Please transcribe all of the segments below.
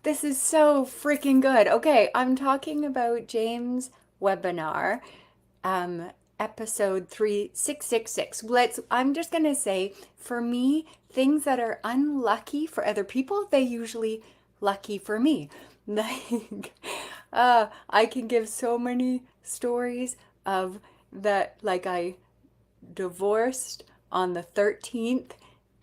This is so freaking good. Okay, I'm talking about James' webinar, um, episode 3666. I'm just gonna say, for me, things that are unlucky for other people, they usually lucky for me. Like, I can give so many stories of that, like I divorced on the 13th,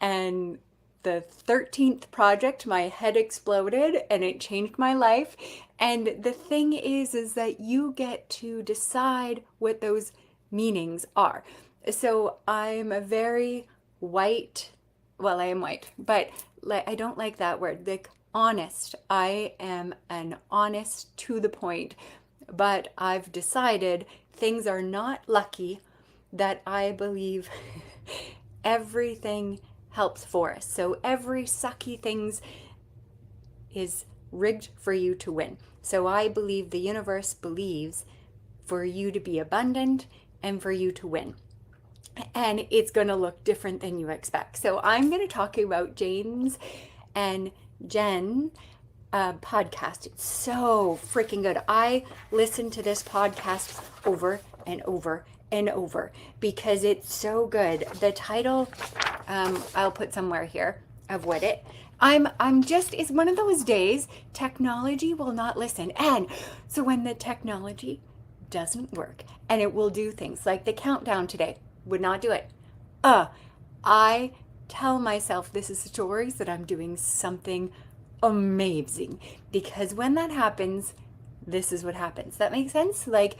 and the 13th project, my head exploded and it changed my life. And the thing is that you get to decide what those meanings are. So I'm a very white, well, I am white, but I don't like that word, like honest. I am an honest to the point, but I've decided things are not lucky, that I believe everything helps for us. So every sucky things is rigged for you to win. So I believe the universe believes for you to be abundant and for you to win. And it's going to look different than you expect. So I'm going to talk about James and Jen podcast. It's so freaking good. I listen to this podcast over and over and over because it's so good. The title, I'll put somewhere here of what it. I'm just, it's one of those days. Technology will not listen, and so when the technology doesn't work, and it will do things like the countdown today would not do it. I tell myself this is stories that I'm doing something amazing, because when that happens, this is what happens. That makes sense? Like,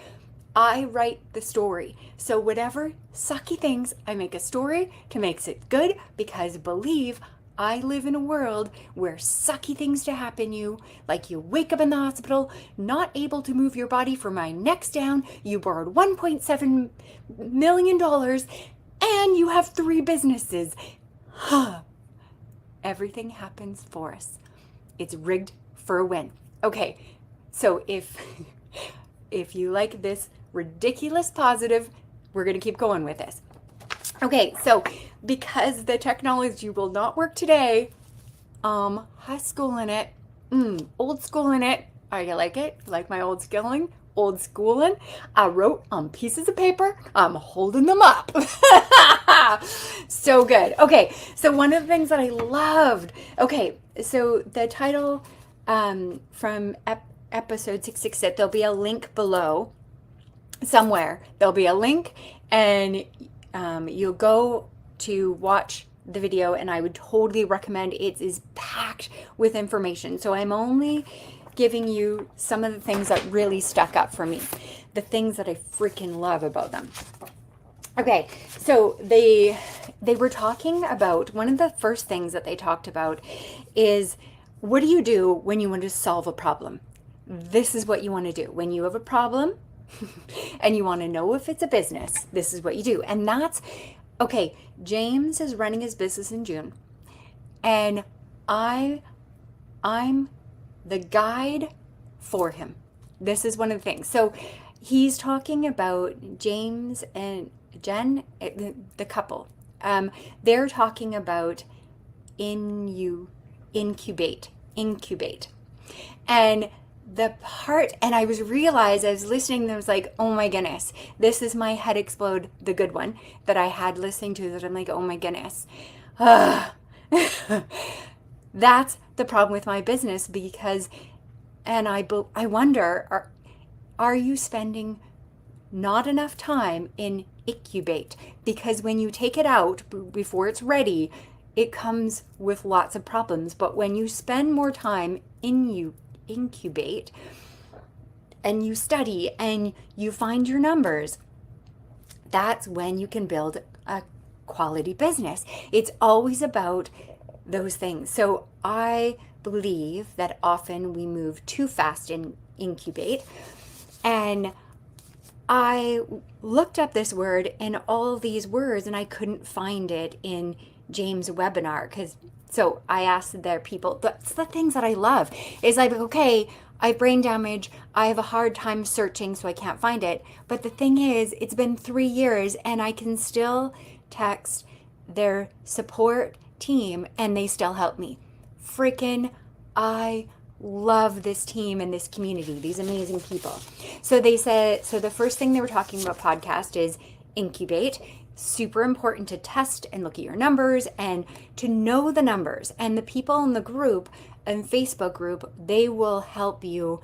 I write the story. So whatever sucky things, I make a story to make it good, because believe I live in a world where sucky things to happen you, like you wake up in the hospital, not able to move your body for my neck's down, you borrowed $1.7 million, and you have 3 businesses. Everything happens for us. It's rigged for a win. Okay, so if you like this ridiculous positive, we're going to keep going with this. Okay, so because the technology will not work today, high school in it, old school in it. I like it, like my old schooling, old schooling. I wrote on pieces of paper. I'm holding them up. So good. Okay, so one of the things that I loved. Okay, so the title from episode 666, there'll be a link below somewhere. There'll be a link, and you'll go to watch the video, and I would totally recommend it. Is packed with information. So I'm only giving you some of the things that really stuck up for me, the things that I freaking love about them. Okay, so they were talking about, one of the first things that they talked about is, what do you do when you want to solve a problem? This is what you want to do. When you have a problem and you want to know if it's a business, this is what you do. And that's, okay, James is running his business in June, and I'm the guide for him. This is one of the things. So he's talking about James and Jen, the couple. They're talking about incubate. And the part, and I was listening, and I was like, oh my goodness, this is my head explode, the good one that I had listening to, that I'm like, oh my goodness. That's the problem with my business, because, and I wonder, are you spending not enough time in incubate? Because when you take it out before it's ready, it comes with lots of problems. But when you spend more time in incubate, and you study and you find your numbers, that's when you can build a quality business. It's always about those things. So I believe that often we move too fast in incubate, and I looked up this word in all these words, and I couldn't find it in James' webinar. So I asked their people, that's the things that I love, is like, okay, I have brain damage, I have a hard time searching, so I can't find it. But the thing is, it's been 3 years, and I can still text their support team, and they still help me. Freaking I love this team and this community, these amazing people. So they said, so the first thing they were talking about podcast is incubate. Super important to test and look at your numbers and to know the numbers. And the people in the group and Facebook group, they will help you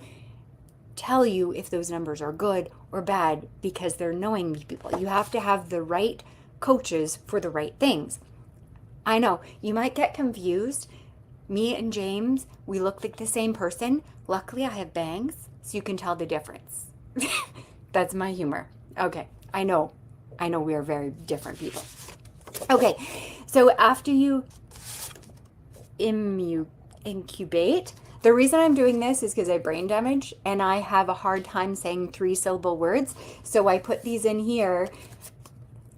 tell you if those numbers are good or bad because they're knowing people. You have to have the right coaches for the right things. I know you might get confused. Me and James, we look like the same person. Luckily, I have bangs, so you can tell the difference. That's my humor. Okay, I know we are very different people. Okay, so after you incubate, the reason I'm doing this is because I have brain damage and I have a hard time saying 3-syllable words. So I put these in here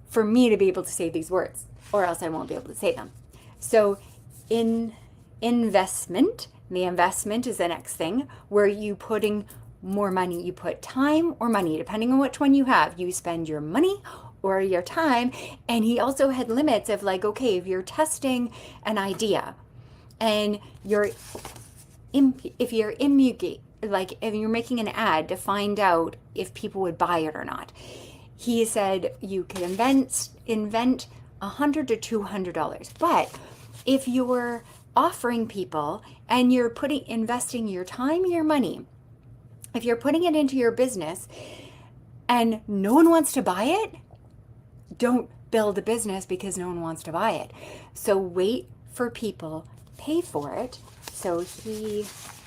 for me to be able to say these words, or else I won't be able to say them. So in investment, the investment is the next thing where you putting more money. You put time or money, depending on which one you have. You spend your money or your time. And he also had limits of like, okay, if you're testing an idea and if you're like if you're making an ad to find out if people would buy it or not, he said you could invent $100 to $200. But if you're offering people and you're investing your time, your money, if you're putting it into your business and no one wants to buy it, don't build a business because no one wants to buy it. So wait for people, pay for it. So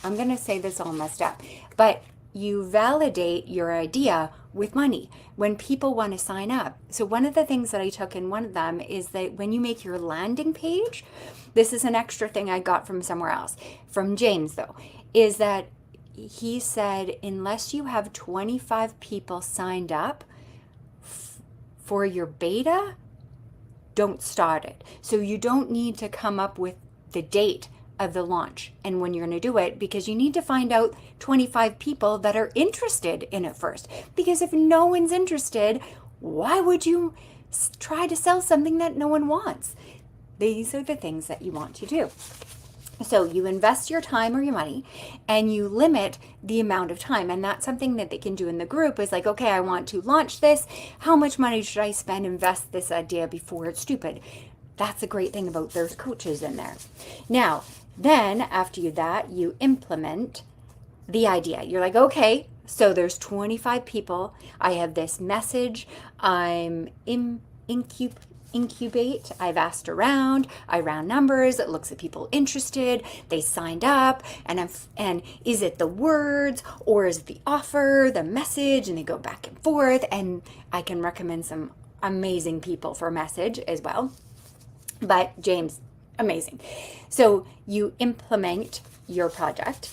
I'm going to say this all messed up, but you validate your idea with money when people want to sign up. So one of the things that I took in one of them is that when you make your landing page, this is an extra thing I got from somewhere else, from James though, is that he said, unless you have 25 people signed up for your beta, don't start it. So you don't need to come up with the date of the launch and when you're going to do it, because you need to find out 25 people that are interested in it first. Because if no one's interested, why would you try to sell something that no one wants? These are the things that you want to do. So you invest your time or your money and you limit the amount of time. And that's something that they can do in the group is like, okay, I want to launch this. How much money should I spend, invest this idea before it's stupid? That's a great thing about there's coaches in there. Now, then after that, you implement the idea. You're like, okay, so there's 25 people. I have this message. I'm incubate. I've asked around. I round numbers. It looks at people interested. They signed up. And is it the words or is it the offer, the message? And they go back and forth. And I can recommend some amazing people for message as well. But James, amazing. So you implement your project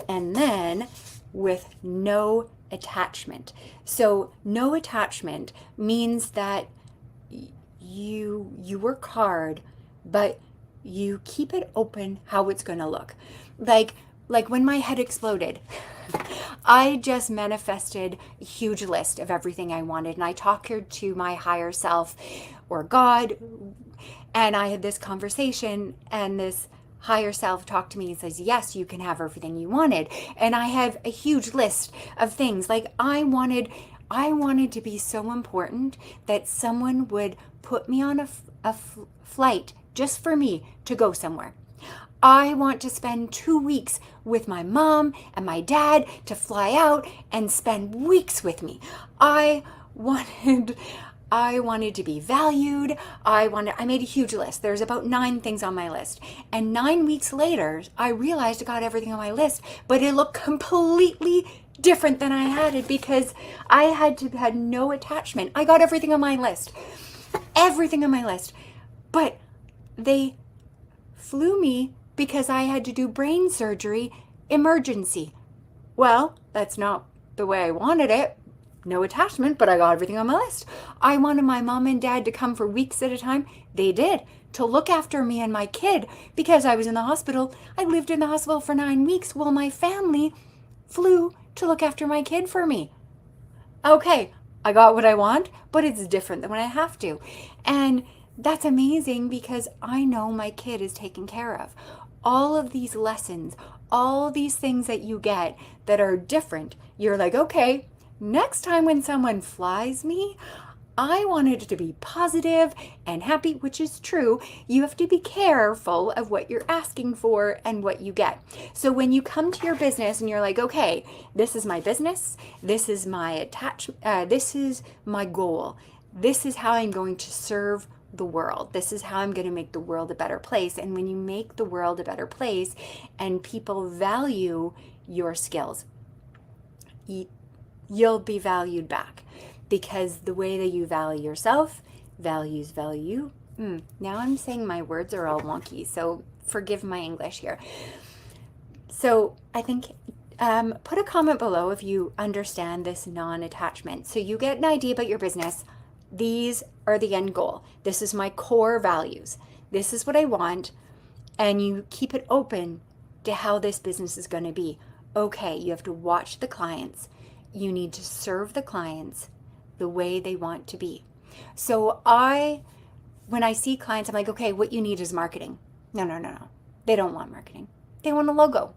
and then with no attachment. So no attachment means that you work hard, but you keep it open how it's going to look. Like when my head exploded, I just manifested a huge list of everything I wanted. And I talked to my higher self or God, and I had this conversation, and this higher self talked to me and says, yes, you can have everything you wanted. And I have a huge list of things. Like I wanted to be so important that someone would put me on a flight just for me to go somewhere. I want to spend 2 weeks with my mom and my dad to fly out and spend weeks with me. I wanted to be valued. I made a huge list. There's about 9 things on my list. And 9 weeks later, I realized I got everything on my list, but it looked completely different than I had it because I had no attachment. I got everything on my list. Everything on my list. But they flew me because I had to do brain surgery, emergency. Well, that's not the way I wanted it. No attachment, but I got everything on my list. I wanted my mom and dad to come for weeks at a time. They did, to look after me and my kid because I was in the hospital. I lived in the hospital for 9 weeks while my family flew to look after my kid for me. Okay, I got what I want, but it's different than when I have to. And that's amazing because I know my kid is taken care of. all of these lessons, all these things that you get that are different. You're like, okay, next time when someone flies me, I want it to be positive and happy, which is true. You have to be careful of what you're asking for and what you get. So when you come to your business and you're like, okay, this is my business, this is my this is my goal, this is how I'm going to serve the world, this is how I'm going to make the world a better place. And when you make the world a better place and people value your skills, you'll be valued back, because the way that you value yourself value you. Now I'm saying my words are all wonky, so forgive my English here. So I think put a comment below if you understand this non-attachment. So you get an idea about your business. These are the end goal. This is my core values. This is what I want. And you keep it open to how this business is going to be. Okay, you have to watch the clients. You need to serve the clients the way they want to be. So when I see clients, I'm like, okay, what you need is marketing. No. They don't want marketing. They want a logo.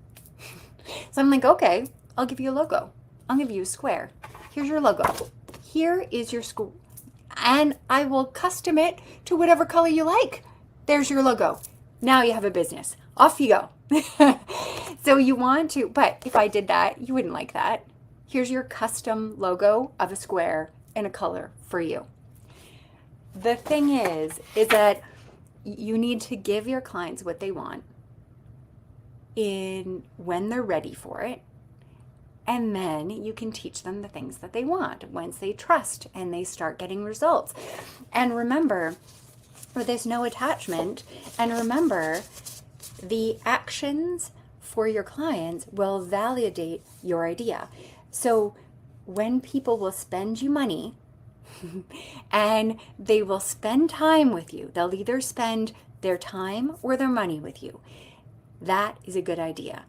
So I'm like, okay, I'll give you a logo. I'll give you a square. Here's your logo. Here is your school. And I will custom it to whatever color you like. There's your logo. Now you have a business. Off you go. So you want to, but if I did that, you wouldn't like that. Here's your custom logo of a square in a color for you. The thing is that you need to give your clients what they want when they're ready for it. And then you can teach them the things that they want once they trust and they start getting results. And remember, there's no attachment. And remember, the actions for your clients will validate your idea. So when people will spend you money and they will spend time with you, they'll either spend their time or their money with you. That is a good idea.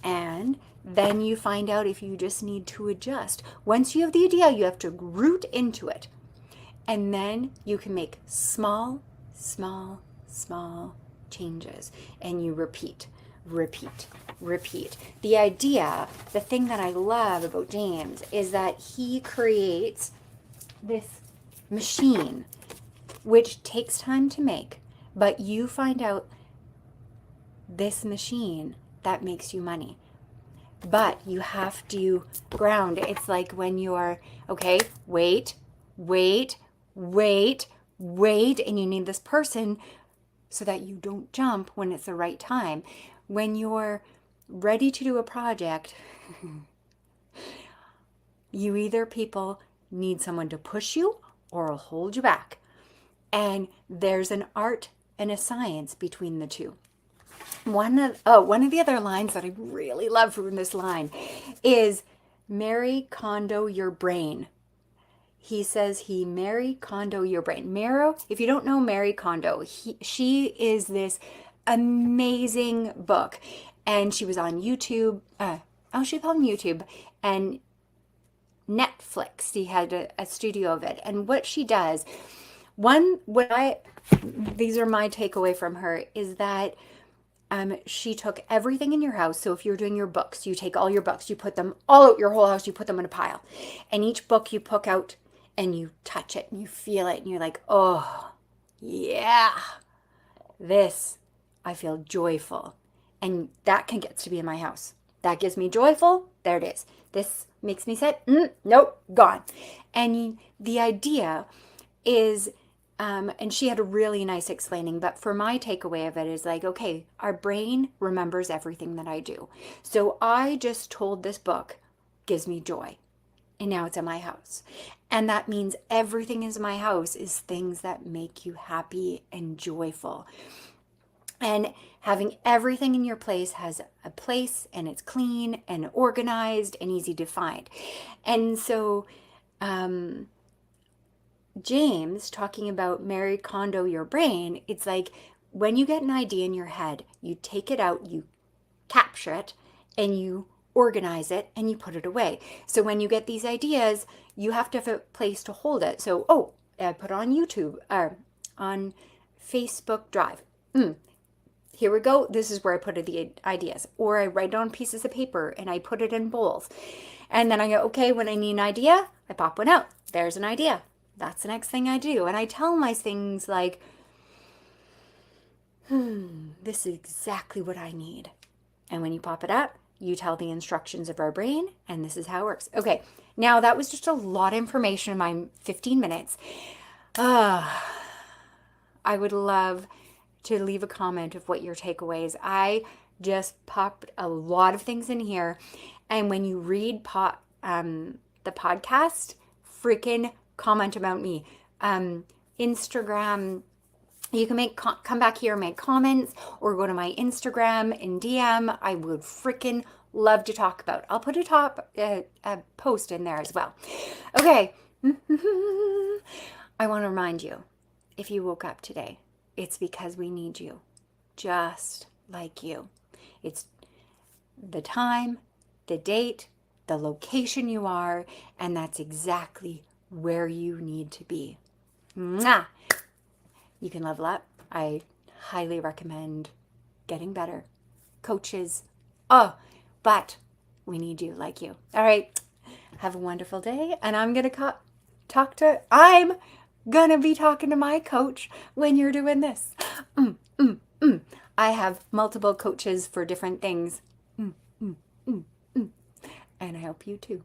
And then you find out if you just need to adjust. Once you have the idea, you have to root into it. And then you can make small changes. And you repeat. The idea, the thing that I love about James is that he creates this machine, which takes time to make, but you find out this machine that makes you money. But you have to ground. It's like when you're, okay, wait, and you need this person so that you don't jump when it's the right time. When you're ready to do a project, people need someone to push you or hold you back. And there's an art and a science between the two. One of the other lines that I really love from this line is Marie Kondo your brain. He says he Marie Kondo your brain. If you don't know Marie Kondo, she is this amazing book, and she was on YouTube. She's on YouTube and Netflix. She had a studio of it, and what she does, these are my takeaway from her, is that she took everything in your house. So if you're doing your books, you take all your books, you put them all out your whole house, you put them in a pile, and each book you pick out and you touch it and you feel it and you're like, oh yeah, this, I feel joyful. And that can get to be in my house. That gives me joyful. There it is. This makes me sad. Nope, gone. And the idea is, and she had a really nice explaining, but for my takeaway of it is like, okay, our brain remembers everything that I do. So I just told this book gives me joy. And now it's in my house. And that means everything in my house is things that make you happy and joyful. And having everything in your place has a place, and it's clean and organized and easy to find. And so James, talking about Marie Kondo your brain, it's like when you get an idea in your head, you take it out, you capture it, and you organize it, and you put it away. So when you get these ideas, you have to have a place to hold it. So, I put it on YouTube, or on Facebook Drive. here we go. This is where I put the ideas. Or I write it on pieces of paper and I put it in bowls. And then I go, okay, when I need an idea, I pop one out. There's an idea. That's the next thing I do. And I tell my things like, this is exactly what I need. And when you pop it up, you tell the instructions of our brain, and this is how it works. Okay, now that was just a lot of information in my 15 minutes. I would love to leave a comment of what your takeaways. I just popped a lot of things in here. And when you read the podcast, freaking comment about me. Instagram, you can come back here and make comments, or go to my Instagram and DM. I would freaking love to talk about. I'll put a post in there as well. Okay. I want to remind you, if you woke up today, it's because we need you, just like you. It's the time, the date, the location you are, and that's exactly where you need to be. Mwah! You can level up. I highly recommend getting better. Coaches, but we need you like you. All right. Have a wonderful day. And I'm going to I'm going to be talking to my coach when you're doing this. I have multiple coaches for different things. And I hope you too.